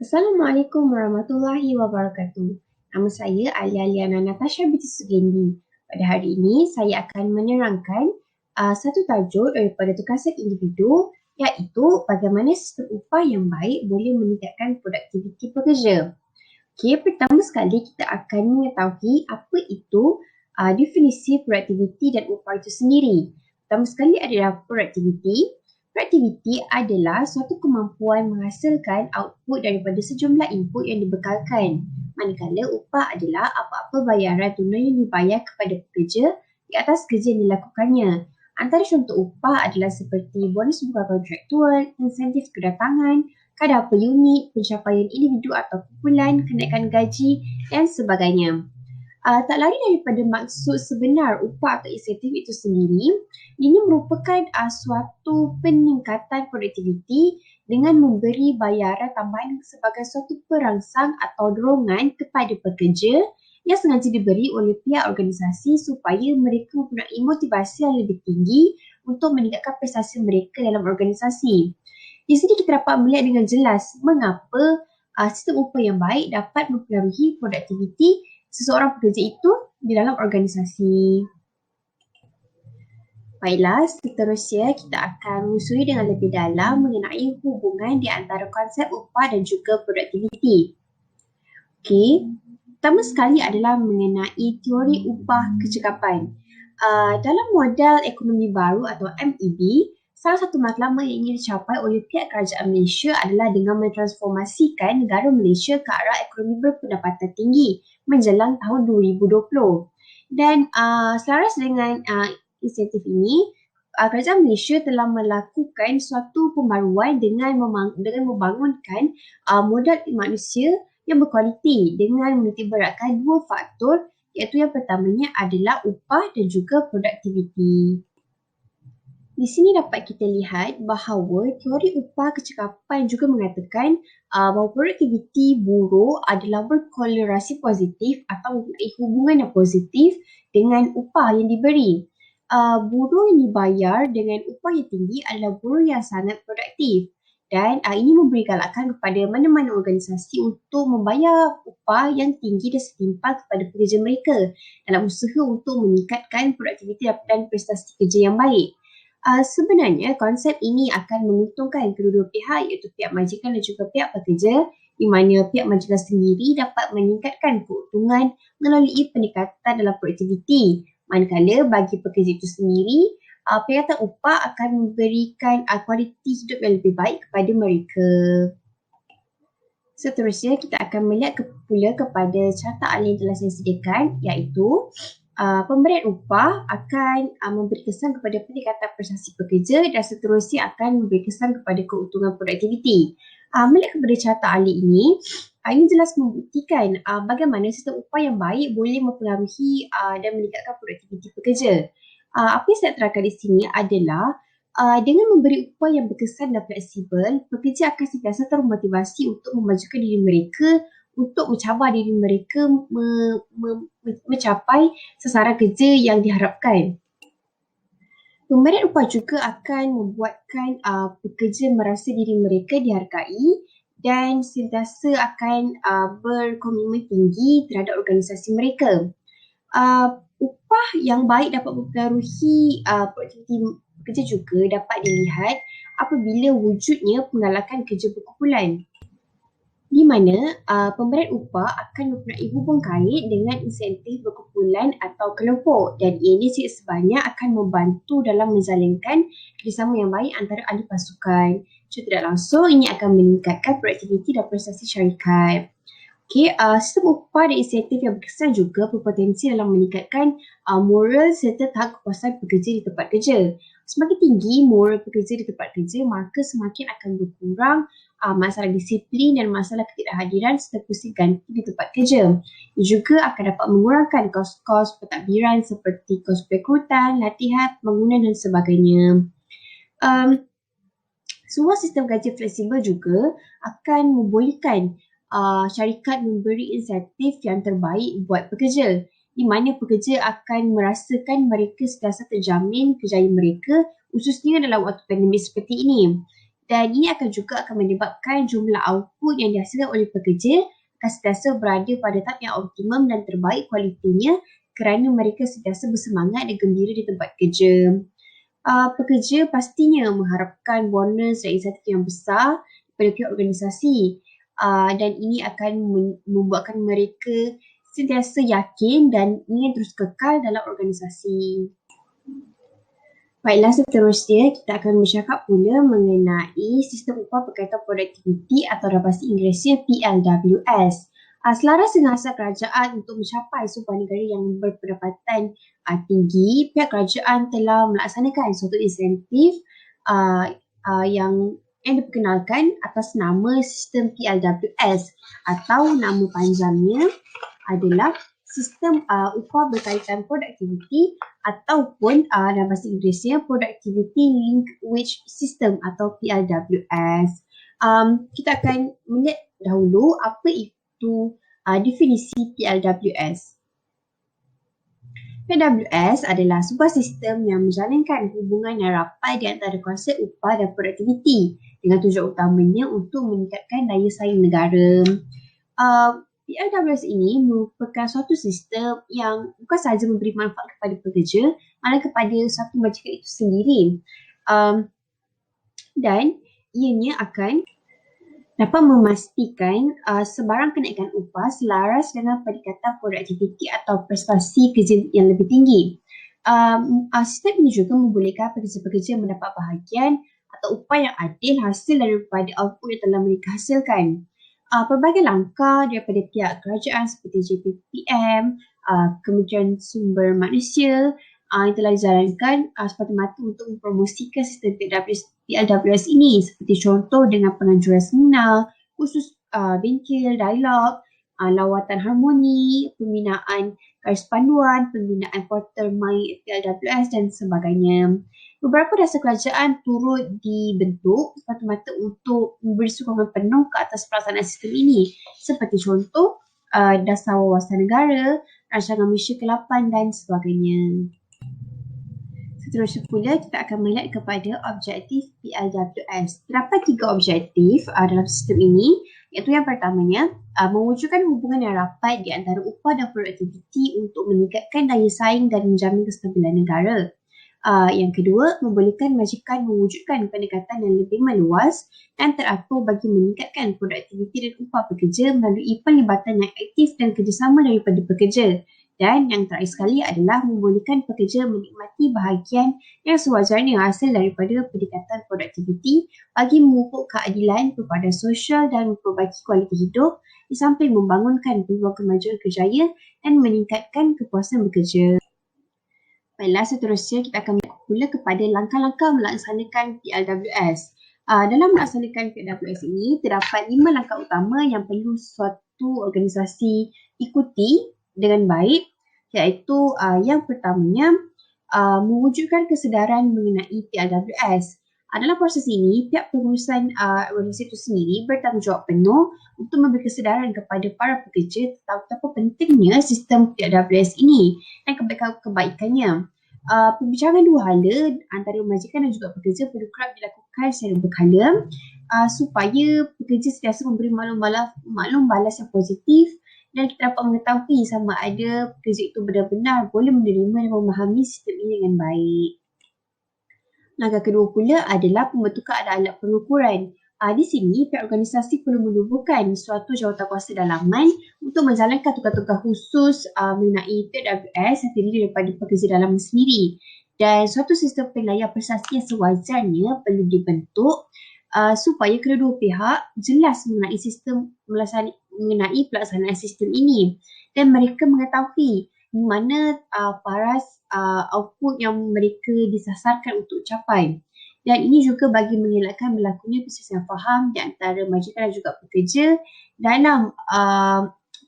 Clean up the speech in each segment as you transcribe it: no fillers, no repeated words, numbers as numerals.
Assalamualaikum warahmatullahi wabarakatuh. Nama saya Aliana Natasha binti Sugendi. Pada hari ini, saya akan menerangkan satu tajuk daripada tugasan individu iaitu bagaimana sistem upah yang baik boleh meningkatkan produktiviti pekerja. Okey, pertama sekali kita akan mengetahui apa itu definisi produktiviti dan upah itu sendiri. Pertama sekali adalah produktiviti. Produktiviti adalah suatu kemampuan menghasilkan output daripada sejumlah input yang dibekalkan. Manakala upah adalah apa-apa bayaran tunai yang dibayar kepada pekerja di atas kerja yang dilakukannya. Antara contoh upah adalah seperti bonus bukan kontraktual, insentif kedatangan, kadar per unit, pencapaian individu atau kumpulan, kenaikan gaji dan sebagainya. Tak lari daripada maksud sebenar upah atau insentif itu sendiri, ini merupakan suatu peningkatan produktiviti dengan memberi bayaran tambahan sebagai suatu perangsang atau dorongan kepada pekerja yang sengaja diberi oleh pihak organisasi supaya mereka mempunyai motivasi yang lebih tinggi untuk meningkatkan prestasi mereka dalam organisasi. Di sini kita dapat melihat dengan jelas mengapa sistem upah yang baik dapat mempengaruhi produktiviti seseorang pekerja itu di dalam organisasi. Baiklah, seterusnya kita akan menyusui dengan lebih dalam mengenai hubungan di antara konsep upah dan juga produktiviti. Okey, pertama sekali adalah mengenai teori upah kecekapan. Dalam model ekonomi baru atau MEB, salah satu matlamat yang ingin dicapai oleh pihak kerajaan Malaysia adalah dengan mentransformasikan negara Malaysia ke arah ekonomi berpendapatan tinggi menjelang tahun 2020. Dan selaras dengan insentif ini, kerajaan Malaysia telah melakukan suatu pembaruan dengan membangunkan modal manusia yang berkualiti dengan menitikberatkan dua faktor, iaitu yang pertamanya adalah upah dan juga produktiviti. Di sini dapat kita lihat bahawa teori upah kecekapan juga mengatakan bahawa produktiviti buruh adalah berkorelasi positif atau mempunyai hubungan yang positif dengan upah yang diberi. Buruh yang dibayar dengan upah yang tinggi adalah buruh yang sangat produktif. Dan ini memberi galakan kepada mana-mana organisasi untuk membayar upah yang tinggi dan setimpal kepada pekerja mereka dalam usaha untuk meningkatkan produktiviti dan prestasi kerja yang baik. Sebenarnya konsep ini akan menguntungkan kedua-dua pihak, iaitu pihak majikan dan juga pihak pekerja, di mana pihak majikan sendiri dapat meningkatkan keuntungan melalui peningkatan dalam produktiviti. Manakala bagi pekerja itu sendiri, peningkatan upah akan memberikan kualiti hidup yang lebih baik kepada mereka. Seterusnya kita akan melihat pula kepada carta alih yang telah saya sediakan, iaitu pemberian upah akan memberi kesan kepada peningkatan prestasi pekerja dan seterusnya akan memberi kesan kepada keuntungan produktiviti. Melihat kepada carta alih ini jelas membuktikan bagaimana sistem upah yang baik boleh mempengaruhi dan meningkatkan produktiviti pekerja. Apa yang saya terangkan di sini adalah dengan memberi upah yang berkesan dan fleksibel, pekerja akan sentiasa termotivasi untuk memajukan diri mereka, untuk mencabar diri mereka mencapai sasaran kerja yang diharapkan. Pemberian upah juga akan membuatkan pekerja merasa diri mereka dihargai dan sentiasa akan berkomitmen tinggi terhadap organisasi mereka. Upah yang baik dapat mempengaruhi produktiviti pekerja juga dapat dilihat apabila wujudnya pengalakan kerja berkumpulan, di mana pemberian upah akan mempunyai hubung kait dengan insentif berkumpulan atau kelompok, dan ini sebanyak akan membantu dalam menjalankan kerjasama yang baik antara ahli pasukan. Secara tidak langsung, ini akan meningkatkan produktiviti dan prestasi syarikat. Sistem upah dan insentif yang berkesan juga berpotensi dalam meningkatkan moral serta tahap kepuasan pekerja di tempat kerja. Semakin tinggi moral pekerja di tempat kerja, maka semakin akan berkurang masalah disiplin dan masalah ketidakhadiran serta kursi ganti di tempat kerja. Ia juga akan dapat mengurangkan kos-kos pentadbiran seperti kos perekrutan, latihan, pembangunan dan sebagainya. Semua sistem gaji fleksibel juga akan membolehkan syarikat memberi insentif yang terbaik buat pekerja, di mana pekerja akan merasakan mereka sentiasa terjamin kerjaya mereka, khususnya dalam waktu pandemik seperti ini. Dan ini akan menyebabkan jumlah output yang dihasilkan oleh pekerja akan sentiasa berada pada tahap yang optimum dan terbaik kualitinya kerana mereka sentiasa bersemangat dan gembira di tempat kerja. Pekerja pastinya mengharapkan bonus dan insentif yang besar daripada pihak organisasi, dan ini akan membuatkan mereka sentiasa yakin dan ingin terus kekal dalam organisasi. Baiklah, seterusnya kita akan bercakap pula mengenai sistem upah berkaitan produktiviti atau dalam bahasa Inggerisnya PLWS. Selaras dengan hasrat kerajaan untuk mencapai sebuah negara yang berpendapatan tinggi, pihak kerajaan telah melaksanakan suatu insentif yang diperkenalkan atas nama sistem PLWS atau nama panjangnya adalah sistem upah berkaitan produktiviti ataupun dalam bahasa Inggerisnya Productivity Linked Wage System atau PLWS. Kita akan melihat dahulu apa itu definisi PLWS. PLWS adalah sebuah sistem yang menjalankan hubungan yang rapat di antara konsep upah dan produktiviti dengan tujuan utamanya untuk meningkatkan daya saing negara. PLWS ini merupakan suatu sistem yang bukan sahaja memberi manfaat kepada pekerja, malah kepada satu majikan itu sendiri. Dan ianya akan dapat memastikan sebarang kenaikan upah selaras dengan peningkatan produktiviti atau prestasi kerja yang lebih tinggi. Sistem ini juga membolehkan pekerja-pekerja mendapat bahagian atau upah yang adil hasil daripada output yang telah mereka hasilkan. Pelbagai langkah daripada pihak kerajaan seperti JPPM, Kementerian Sumber Manusia yang telah dijalankan semata-mata untuk mempromosikan sistem PLWS ini, seperti contoh dengan penganjuran seminar, khusus bengkel, dialog, lawatan harmoni, pembinaan garis panduan, pembinaan portal My PLWS dan sebagainya. Beberapa dasar kerajaan turut dibentuk semata-mata untuk memberi sokongan penuh ke atas pelaksanaan sistem ini, seperti contoh Dasar Wawasan Negara, Rancangan Malaysia ke-8 dan sebagainya. Seterusnya pula kita akan melihat kepada objektif PLWS. Terdapat 3 objektif dalam sistem ini, iaitu yang pertamanya mewujudkan hubungan yang rapat di antara upah dan produktiviti untuk meningkatkan daya saing dan menjamin kestabilan negara. Yang kedua, membolehkan majikan mewujudkan pendekatan yang lebih meluas dan teratur bagi meningkatkan produktiviti dan upah pekerja melalui pelibatan yang aktif dan kerjasama daripada pekerja. Dan yang terakhir sekali adalah membolehkan pekerja menikmati bahagian yang sewajarnya hasil daripada peningkatan produktiviti bagi memupuk keadilan, kepada sosial dan memperbaiki kualiti hidup di samping membangunkan peluang kemajuan kerjaya dan meningkatkan kepuasan bekerja. Baiklah, seterusnya kita akan melihat pula kepada langkah-langkah melaksanakan PLWS. Dalam melaksanakan PLWS ini, terdapat 5 langkah utama yang perlu suatu organisasi ikuti dengan baik, iaitu yang pertamanya mewujudkan kesedaran mengenai PLWS. Dalam proses ini, pihak pengurusan organisasi itu sendiri bertanggungjawab penuh untuk memberi kesedaran kepada para pekerja tentang betapa pentingnya sistem PLWS ini dan kebaikannya. Pembicaraan dua hala antara majikan dan juga pekerja perlu kerap dilakukan secara berkala supaya pekerja sentiasa memberi maklum balas yang positif dan kita dapat mengetahui sama ada pekerja itu benar-benar boleh menerima dan memahami sistem ini dengan baik. Langkah kedua pula adalah pembentukan alat-alat pengukuran. Di sini, pihak organisasi perlu menubuhkan suatu jawatankuasa dalaman untuk menjalankan tugas-tugas khusus mengenai PLWS yang terdiri daripada pekerja dalaman sendiri. Dan suatu sistem penilaian prestasi yang sewajarnya perlu dibentuk supaya kedua-dua pihak jelas mengenai pelaksanaan sistem ini dan mereka mengetahui di mana paras output yang mereka disasarkan untuk capai. Dan ini juga bagi mengelakkan berlakunya perselisihan faham di antara majikan dan juga pekerja dalam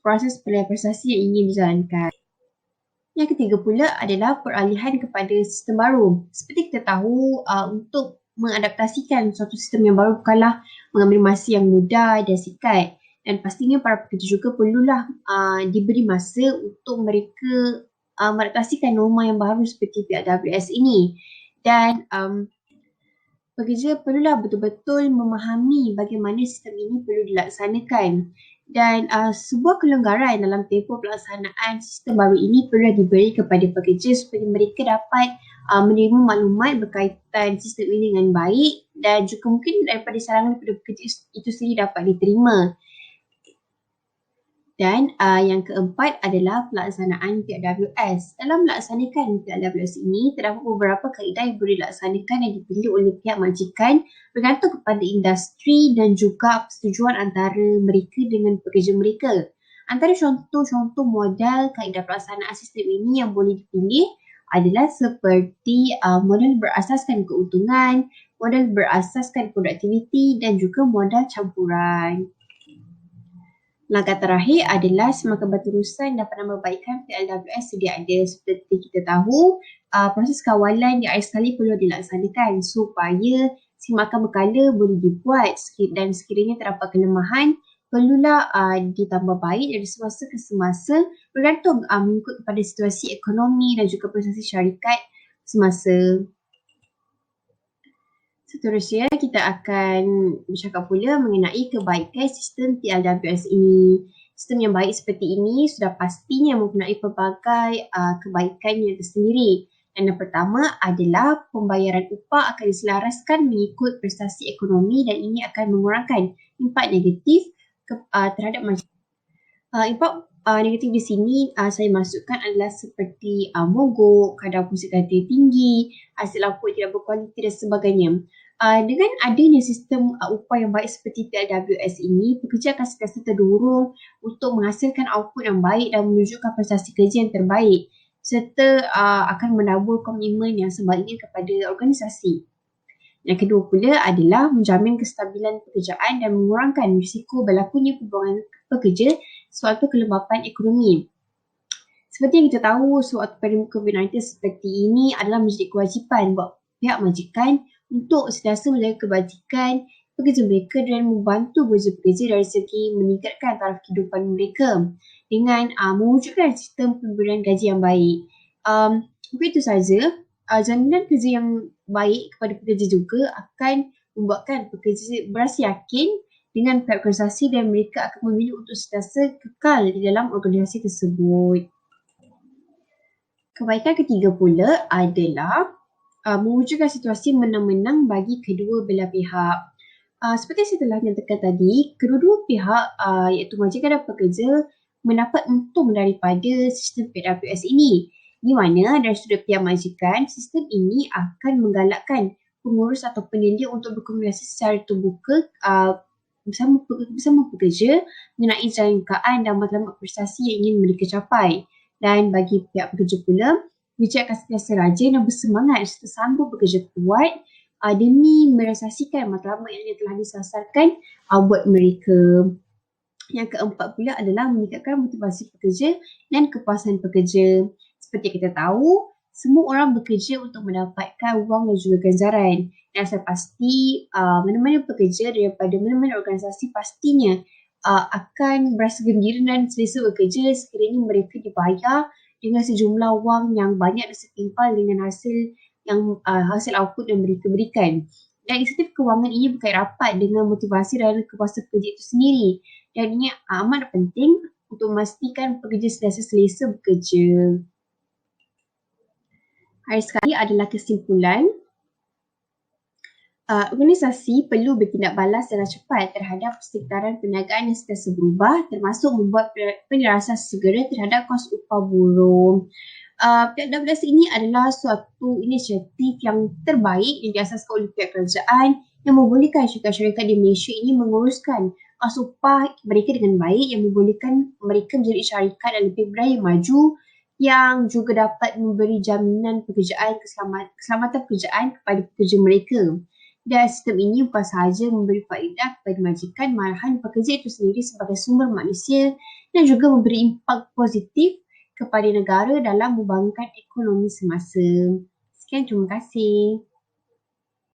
proses penilaian prestasi yang ingin dijalankan. Yang ketiga pula adalah peralihan kepada sistem baru. Seperti kita tahu, untuk mengadaptasikan suatu sistem yang baru bukanlah mengambil masa yang mudah dan sikat. Dan pastinya para pekerja juga perlulah diberi masa untuk mereka mengadaptasikan norma yang baru seperti PLWS ini. Dan pekerja perlulah betul-betul memahami bagaimana sistem ini perlu dilaksanakan. Dan sebuah kelonggaran dalam tempoh pelaksanaan sistem baru ini perlu diberi kepada pekerja supaya mereka dapat menerima maklumat berkaitan sistem ini dengan baik dan juga mungkin daripada sarangan daripada pekerja itu sendiri dapat diterima. Dan yang keempat adalah pelaksanaan PRWS. Dalam melaksanakan PRWS ini, terdapat beberapa kaedah yang boleh dilaksanakan dan dipilih oleh pihak majikan bergantung kepada industri dan juga persetujuan antara mereka dengan pekerja mereka. Antara contoh-contoh modal kaedah pelaksanaan sistem ini yang boleh dipilih adalah seperti modal berasaskan keuntungan, modal berasaskan produktiviti dan juga modal campuran. Langkah terakhir adalah semakin berterusan dapat membaikkan PLWS sedia ada. Seperti kita tahu, proses kawalan di akhir sekali perlu dilaksanakan supaya semakan berkala boleh dibuat dan sekiranya terdapat kelemahan perlulah ditambah baik dari semasa ke semasa bergantung mengikut kepada situasi ekonomi dan juga prestasi syarikat semasa. Seterusnya, kita akan bercakap pula mengenai kebaikan sistem PLWS ini. Sistem yang baik seperti ini sudah pastinya mempunyai pelbagai kebaikannya tersendiri. Dan yang pertama adalah pembayaran upah akan diselaraskan mengikut prestasi ekonomi dan ini akan mengurangkan impak negatif terhadap masyarakat. Impak negatif di sini saya masukkan adalah seperti mogok, kadar pusat ganti tinggi, hasil output tidak berkualiti dan sebagainya. Dengan adanya sistem upah yang baik seperti PLWS ini, pekerja akan sentiasa terdorong untuk menghasilkan output yang baik dan menunjukkan prestasi kerja yang terbaik serta akan menabur komitmen yang sebaiknya kepada organisasi. Yang kedua pula adalah menjamin kestabilan pekerjaan dan mengurangkan risiko berlakunya pembuangan pekerja sewaktu kelembapan ekonomi. Seperti yang kita tahu, sewaktu pandemik COVID-19 seperti ini adalah menjadi kewajipan buat pihak majikan untuk sentiasa menjaga kebajikan pekerja mereka dan membantu pekerja-pekerja dari segi meningkatkan taraf kehidupan mereka dengan mewujudkan sistem pemberian gaji yang baik. Begitu saja, jaminan kerja yang baik kepada pekerja juga akan membuatkan pekerja berasa yakin dengan pihak organisasi dan mereka akan memilih untuk sentiasa kekal di dalam organisasi tersebut. Kebaikan ketiga pula adalah mewujudkan situasi menang-menang bagi kedua belah pihak. Seperti saya telah nyatakan tadi, kedua-dua pihak iaitu majikan dan pekerja mendapat untung daripada sistem PWS ini. Di mana dari sudut pihak majikan, sistem ini akan menggalakkan pengurus atau penyelia untuk berkomunikasi secara terbuka bersama pekerja mengenai jangkaan dan matlamat prestasi yang ingin mereka capai. Dan bagi pihak pekerja pula, pekerja akan sentiasa rajin dan bersemangat serta sanggup bekerja kuat demi merealisasikan matlamat yang telah disasarkan buat mereka. Yang keempat pula adalah meningkatkan motivasi pekerja dan kepuasan pekerja. Seperti kita tahu, semua orang bekerja untuk mendapatkan wang dan juga ganjaran. Dan saya pasti mana-mana pekerja daripada mana-mana organisasi pastinya akan berasa gembira dan selesa bekerja sekiranya mereka dibayar dengan sejumlah wang yang banyak dan setimpal dengan hasil output yang mereka berikan. Dan insentif kewangan ini berkait rapat dengan motivasi dan kepuasan pekerja itu sendiri. Dan ini amat penting untuk memastikan pekerja sentiasa selesa bekerja. Hari sekali adalah kesimpulan. Organisasi perlu bertindak balas secara cepat terhadap persekitaran perniagaan yang sentiasa berubah termasuk membuat penyelarasan segera terhadap kos upah buruh. PWS ini adalah suatu inisiatif yang terbaik yang diasaskan oleh pihak kerajaan yang membolehkan syarikat-syarikat di Malaysia ini menguruskan kos upah mereka dengan baik yang membolehkan mereka menjadi syarikat yang lebih berdaya maju yang juga dapat memberi jaminan pekerjaan, keselamatan pekerjaan kepada pekerja mereka. Dan sistem ini bukan sahaja memberi faedah kepada majikan, malahan pekerja itu sendiri sebagai sumber manusia dan juga memberi impak positif kepada negara dalam membangunkan ekonomi semasa. Sekian, terima kasih.